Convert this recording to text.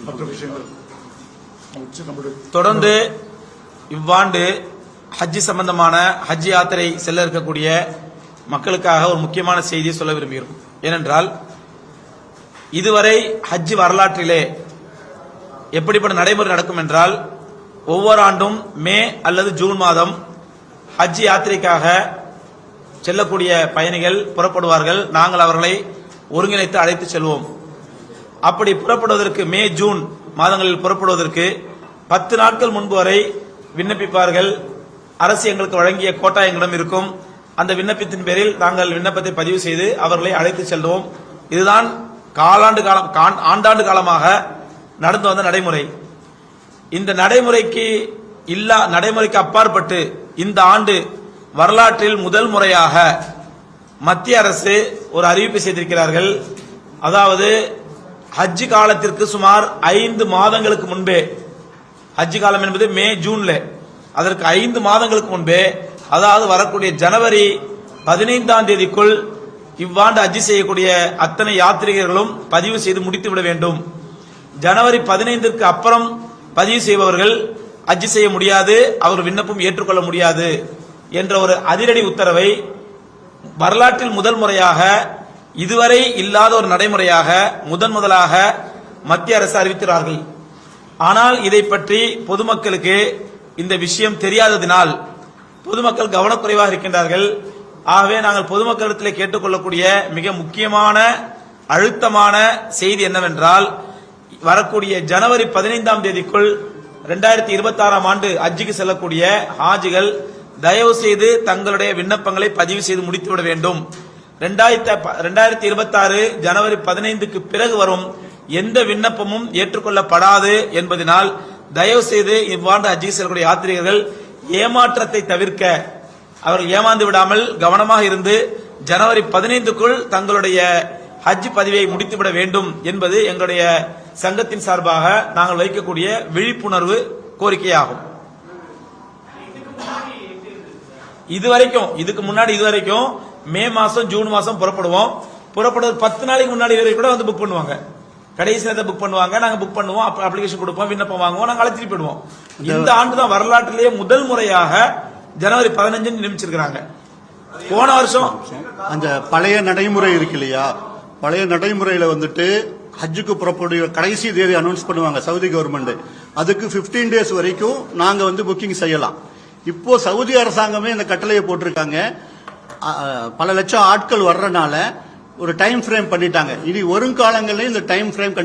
மற்ற விஷயங்கள் தொடர்ந்து இவ்வாண்டு ஹஜ்ஜி சம்பந்தமான ஹஜ் யாத்திரை செல்ல இருக்கக்கூடிய மக்களுக்காக ஒரு முக்கியமான செய்தியை சொல்ல விரும்புகிறோம். ஏனென்றால் இதுவரை ஹஜ் வரலாற்றிலே எப்படிப்பட்ட நடைமுறை நடக்கும் என்றால், ஒவ்வொரு ஆண்டும் மே அல்லது ஜூன் மாதம் ஹஜ் யாத்திரைக்காக செல்லக்கூடிய பயணிகள் புறப்படுவார்கள். நாங்கள் அவர்களை ஒருங்கிணைத்து அழைத்து செல்வோம். அப்படி புறப்படுவதற்கு மே ஜூன் மாதங்களில் புறப்படுவதற்கு 10 நாட்கள் முன்பு வரை விண்ணப்பிப்பார்கள். அரசு எங்களுக்கு வழங்கிய கோட்டா எங்களிடம் இருக்கும். அந்த விண்ணப்பத்தின் பேரில் நாங்கள் விண்ணப்பத்தை பதிவு செய்து அவர்களை அழைத்து செல்வோம். இதுதான் ஆண்டாண்டு காலமாக நடந்து வந்த நடைமுறை. இந்த நடைமுறைக்கு அப்பாற்பட்டு இந்த ஆண்டு வரலாற்றில் முதல் முறையாக மத்திய அரசு ஒரு அறிவிப்பு செய்திருக்கிறார்கள். அதாவது ஹஜ் காலத்திற்கு சுமார் 5 மாதங்களுக்கு முன்பே, ஹஜ் காலம் என்பது மே ஜூன்ல, அதற்கு 5 மாதங்களுக்கு முன்பே, அதாவது வரக்கூடிய ஜனவரி 15ஆம் தேதிக்குள் இவ்வாண்டு ஹஜ் செய்யக்கூடிய அத்தனை யாத்ரீகர்களும் பதிவு செய்து முடித்து விட வேண்டும். ஜனவரி 15ற்கு அப்புறம் பதிவு செய்பவர்கள் ஹஜ் செய்ய முடியாது, அவர் விண்ணப்பம் ஏற்றுக்கொள்ள முடியாது என்ற ஒரு அதிரடி உத்தரவை வரலாற்றில் முதல் முறையாக, இதுவரை இல்லாத ஒரு நடைமுறையாக முதலாக மத்திய அரசு அறிவிக்கிறார்கள். ஆனால் இதை பற்றி பொதுமக்களுக்கு இந்த விஷயம் தெரியாததினால் பொதுமக்கள் கவனக்குறைவாக இருக்கின்றார்கள். ஆகவே நாங்கள் பொதுமக்களிடத்தில் கேட்டுக்கொள்ளக்கூடிய மிக முக்கியமான அழுத்தமான செய்தி என்னவென்றால், வரக்கூடிய ஜனவரி 15ஆம் தேதிக்குள் 2026ஆம் ஆண்டு ஹஜ்ஜுக்கு செல்லக்கூடிய ஹாஜிகள் தயவு செய்து தங்களுடைய விண்ணப்பங்களை பதிவு செய்து முடித்துவிட வேண்டும். 2026 ஜனவரி 15க்கு பிறகு வரும் எந்த விண்ணப்பமும் ஏற்றுக்கொள்ளப்படாது என்பதனால் தயவு செய்து இவ்வாண்டு ஹஜ்ஜுக்கு செல்லக்கூடிய யாத்ரீகர்கள் ஏமாற்றத்தை தவிர்க்க, அவர்கள் ஏமாந்து விடாமல் கவனமாக இருந்து ஜனவரி 15க்குள் தங்களுடைய ஹஜ் பதிவை முடித்துவிட வேண்டும் என்பது எங்களுடைய சங்கத்தின் சார்பாக நாங்கள் வைக்கக்கூடிய விழிப்புணர்வு கோரிக்கையாகும். இதுக்கு முன்னாடி மே மாசம் ஜூன் மாசம் புறப்படுவது 10 நாளைக்கு முன்னாடி வரை கூட வந்து புக் பண்ணுவாங்க. கடைசி நேரத்தை புக் பண்ணுவாங்க, நாங்க புக் பண்ணுவோம், அப்ளிகேஷன் கொடுப்போம், விண்ணப்பம் வாங்குவோம், நாங்க அழைச்சிட்டு போயிடுவோம். இந்த ஆண்டு தான் வரலாற்றிலேயே முதல் முறையாக ஜனவரி 15 நியமிச்சிருக்கிறாங்க. போன வருஷம் அந்த பழைய நடைமுறை இருக்கு இல்லையா, பழைய நடைமுறையில வந்துட்டு ஹஜ்ஜுக்கு புறப்படும் கடைசி தேதி அனௌன்ஸ் பண்ணுவாங்க சவுதி கவர்மெண்ட். அதுக்கு 15 டேஸ் வரைக்கும் நாங்க புக்கிங் செய்யலாம். இப்போ சவுதி அரசாங்கமே இந்த கட்டளையை போட்டிருக்காங்க. பல லட்சம் ஆட்கள் வர்றதுனால ஒரு டைம் ஃப்ரேம் பண்ணிட்டாங்க. இனி வருங்காலங்களில் இந்த டைம் ஃப்ரேம்